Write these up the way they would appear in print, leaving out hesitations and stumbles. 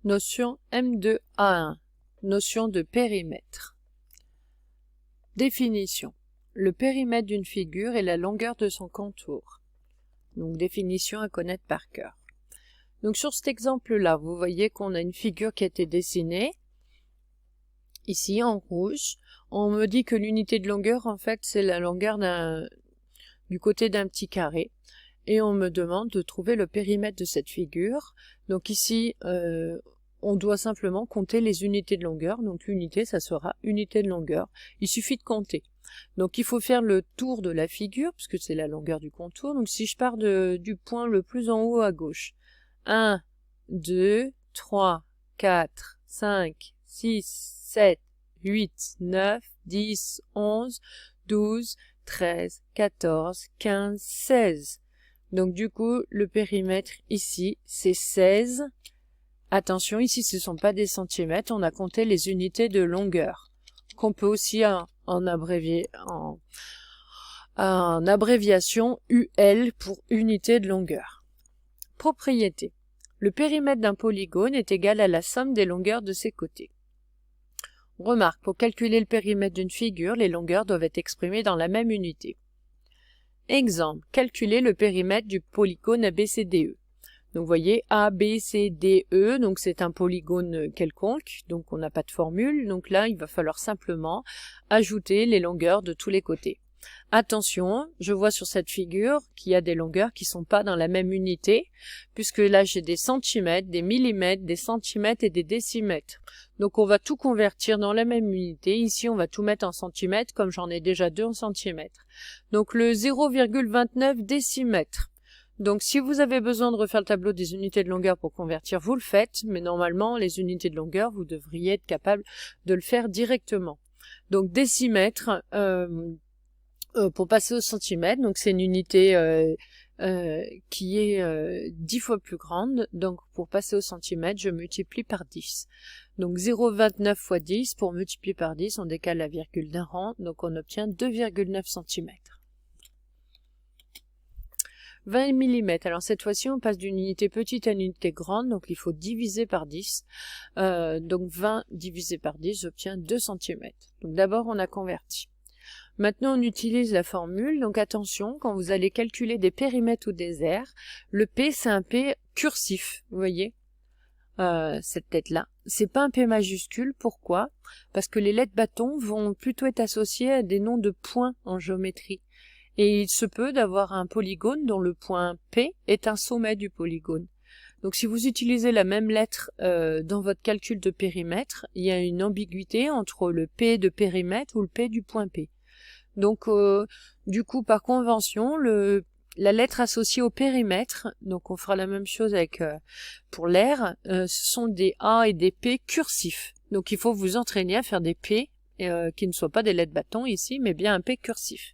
Notion M2A1. Notion de périmètre. Définition. Le périmètre d'une figure est la longueur de son contour. Donc définition à connaître par cœur. Donc sur cet exemple-là, vous voyez qu'on a une figure qui a été dessinée. Ici en rouge, on me dit que l'unité de longueur, en fait, c'est la longueur du côté d'un petit carré. Et on me demande de trouver le périmètre de cette figure. Donc ici, on doit simplement compter les unités de longueur. Donc l'unité, ça sera unité de longueur. Il suffit de compter. Donc il faut faire le tour de la figure, puisque c'est la longueur du contour. Donc si je pars du point le plus en haut à gauche, 1, 2, 3, 4, 5, 6, 7, 8, 9, 10, 11, 12, 13, 14, 15, 16. Donc du coup, le périmètre ici, c'est 16. Attention, ici, ce ne sont pas des centimètres, on a compté les unités de longueur, qu'on peut aussi en abréviation UL pour unité de longueur. Propriété. Le périmètre d'un polygone est égal à la somme des longueurs de ses côtés. Remarque, pour calculer le périmètre d'une figure, les longueurs doivent être exprimées dans la même unité. Exemple, calculer le périmètre du polygone ABCDE. Donc vous voyez ABCDE, donc c'est un polygone quelconque, donc on n'a pas de formule, donc là il va falloir simplement ajouter les longueurs de tous les côtés. Attention, je vois sur cette figure qu'il y a des longueurs qui ne sont pas dans la même unité, puisque là j'ai des centimètres, des millimètres, des centimètres et des décimètres. Donc on va tout convertir dans la même unité. Ici on va tout mettre en centimètres, comme j'en ai déjà 2 en centimètres. Donc le 0,29 décimètres. Donc si vous avez besoin de refaire le tableau des unités de longueur pour convertir, vous le faites, mais normalement les unités de longueur, vous devriez être capable de le faire directement. Donc décimètre, pour passer au centimètre, donc c'est une unité qui est 10 fois plus grande, donc pour passer au centimètre, je multiplie par 10. Donc 0,29 fois 10, pour multiplier par 10, on décale la virgule d'un rang, donc on obtient 2,9 cm. 20 mm, alors cette fois-ci on passe d'une unité petite à une unité grande, donc il faut diviser par 10. Donc 20 divisé par 10, j'obtiens 2 cm. Donc d'abord on a converti. Maintenant on utilise la formule, donc attention, quand vous allez calculer des périmètres ou des aires, le P c'est un P cursif, vous voyez, cette tête-là. C'est pas un P majuscule, pourquoi? Parce que les lettres bâtons vont plutôt être associées à des noms de points en géométrie. Et il se peut d'avoir un polygone dont le point P est un sommet du polygone. Donc si vous utilisez la même lettre dans votre calcul de périmètre, il y a une ambiguïté entre le P de périmètre ou le P du point P. Donc du coup par convention, la lettre associée au périmètre, donc on fera la même chose avec pour l'aire, ce sont des A et des P cursifs. Donc il faut vous entraîner à faire des P qui ne soient pas des lettres bâtons ici, mais bien un P cursif.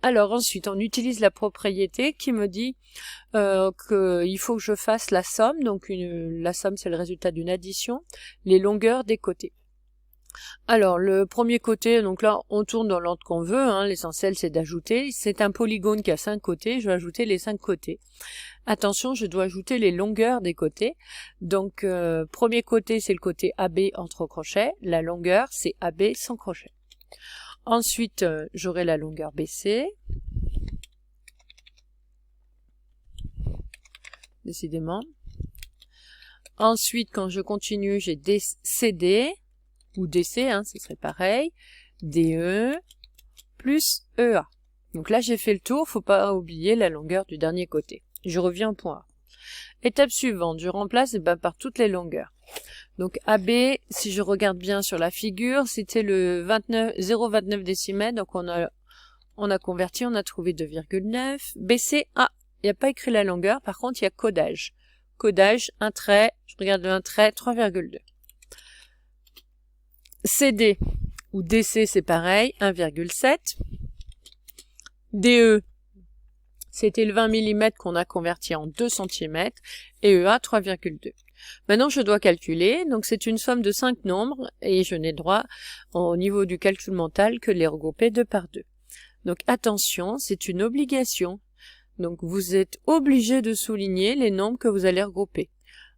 Alors ensuite, on utilise la propriété qui me dit qu'il faut que je fasse la somme. Donc la somme, c'est le résultat d'une addition, les longueurs des côtés. Alors le premier côté, donc là, on tourne dans l'ordre qu'on veut. Hein, l'essentiel, c'est d'ajouter. C'est un polygone qui a 5 côtés. Je vais ajouter les 5 côtés. Attention, je dois ajouter les longueurs des côtés. Donc premier côté, c'est le côté AB entre crochets. La longueur, c'est AB sans crochet. Ensuite, j'aurai la longueur BC. Décidément. Ensuite, quand je continue, j'ai CD, ou DC, hein, ce serait pareil. DE, plus EA. Donc là, j'ai fait le tour, faut pas oublier la longueur du dernier côté. Je reviens au point A. Étape suivante, je remplace par toutes les longueurs. Donc AB, si je regarde bien sur la figure, c'était le 0,29 décimètres, donc on a converti, on a trouvé 2,9. BC, il n'y a pas écrit la longueur, par contre il y a codage. Codage, un trait, je regarde un trait, 3,2. CD ou DC, c'est pareil, 1,7. DE, c'était le 20 mm qu'on a converti en 2 cm, et EA, 3,2. Maintenant, je dois calculer, donc c'est une somme de 5 nombres, et je n'ai droit, au niveau du calcul mental, que de les regrouper 2 par 2. Donc attention, c'est une obligation. Donc vous êtes obligé de souligner les nombres que vous allez regrouper.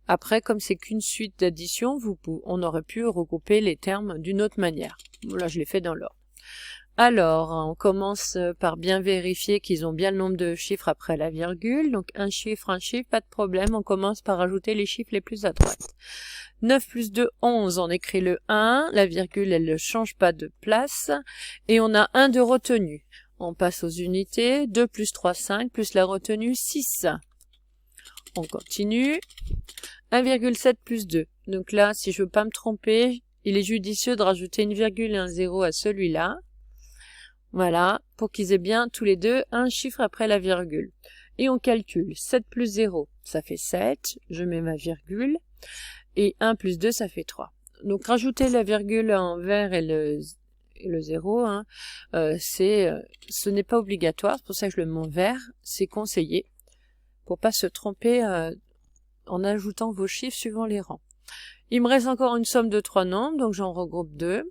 Après, comme c'est qu'une suite d'addition, on aurait pu regrouper les termes d'une autre manière. Là, je l'ai fait dans l'ordre. Alors, on commence par bien vérifier qu'ils ont bien le nombre de chiffres après la virgule. Donc, un chiffre, pas de problème. On commence par ajouter les chiffres les plus à droite. 9 plus 2, 11. On écrit le 1. La virgule, elle ne change pas de place. Et on a 1 de retenue. On passe aux unités. 2 plus 3, 5. Plus la retenue, 6. On continue. 1,7 plus 2. Donc là, si je veux pas me tromper, il est judicieux de rajouter une virgule et un 0 à celui-là. Voilà, pour qu'ils aient bien tous les deux un chiffre après la virgule. Et on calcule. 7 plus 0, ça fait 7. Je mets ma virgule. Et 1 plus 2, ça fait 3. Donc rajouter la virgule en vert et le 0, hein, ce n'est pas obligatoire. C'est pour ça que je le mets en vert. C'est conseillé. Pour pas se tromper en ajoutant vos chiffres suivant les rangs. Il me reste encore une somme de 3 nombres, donc j'en regroupe 2.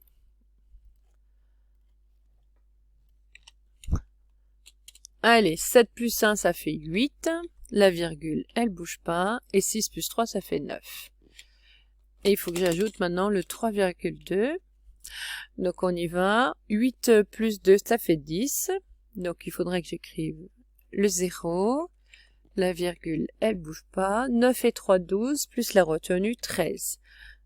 Allez, 7 plus 1, ça fait 8. La virgule, elle bouge pas. Et 6 plus 3, ça fait 9. Et il faut que j'ajoute maintenant le 3,2. Donc on y va. 8 plus 2, ça fait 10. Donc il faudrait que j'écrive le 0. La virgule, elle bouge pas. 9 et 3, 12, plus la retenue, 13.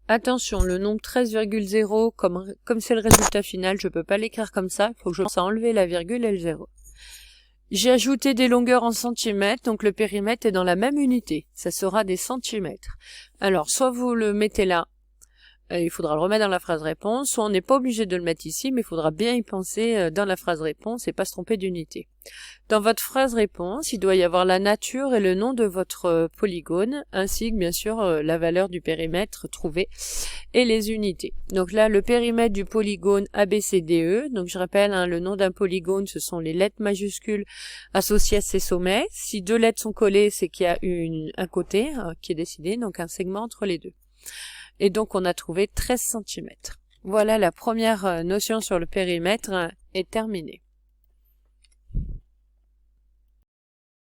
Attention, le nombre 13,0, comme c'est le résultat final, je peux pas l'écrire comme ça. Il faut que je pense à enlever la virgule et le 0. J'ai ajouté des longueurs en centimètres, donc le périmètre est dans la même unité. Ça sera des centimètres. Alors, soit vous le mettez là, il faudra le remettre dans la phrase réponse, soit on n'est pas obligé de le mettre ici, mais il faudra bien y penser dans la phrase réponse et pas se tromper d'unité. Dans votre phrase réponse, il doit y avoir la nature et le nom de votre polygone, ainsi que bien sûr la valeur du périmètre trouvé et les unités. Donc là, le périmètre du polygone ABCDE, donc je rappelle, hein, le nom d'un polygone, ce sont les lettres majuscules associées à ses sommets. Si 2 lettres sont collées, c'est qu'il y a un côté qui est décidé, donc un segment entre les deux. Et donc, on a trouvé 13 cm. Voilà, la première notion sur le périmètre est terminée.